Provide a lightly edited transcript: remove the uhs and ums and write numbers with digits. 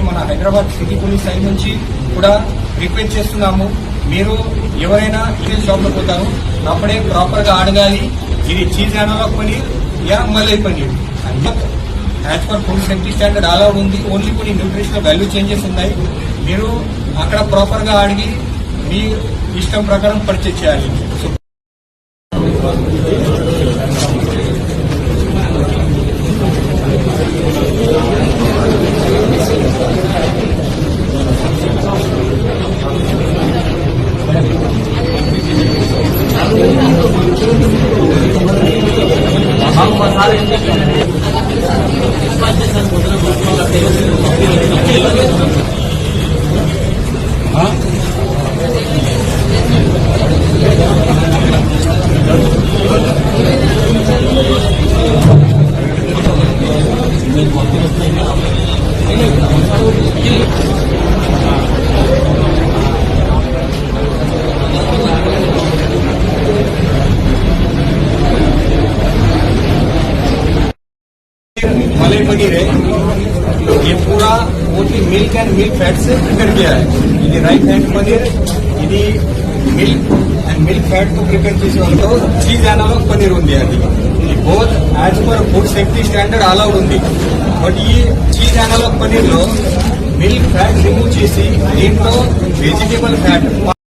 మన Hyderabad city police side నుంచి కూడా రిక్వెస్ట్ చేస్తున్నాము. మీరు ఎవరైనా ఈ షాప్ లో పోతారు అప్పుడే ప్రాపర్ గా అడగాలి ఇది చీజ్ అనలాగ్ పనీర్ యా మలై paneer. As per food safety standard allowed ఉంది. ఓన్లీ కొన్ని న్యూట్రిషనల్ వాల్యూ చేంజెస్ ఉన్నాయి. మీరు అక్కడ ప్రాపర్ గా అడిగి మీ ఇష్టం ప్రకారం పర్చేజ్ చేయాలి. मलाई पनीर है, ये पूरा only milk and milk fat से प्रिपेयर किया है. ఇది రైట్ హ్యాండ్ పనీర్, ఇది మిల్క్ అండ్ మిల్క్ ఫ్యాట్ తో ప్రిపేర్ చేసే వాళ్ళతో చీజ్ అనలాగ్ పనీర్ ఉంది. అది both as per food safety standard allowed ఉంది. బట్ ఈ చీజ్ అనలాగ్ పనీర్ లో మిల్క్ ఫ్యాట్ రిమూవ్ చేసి దీంట్లో వెజిటేబుల్ ఫ్యాట్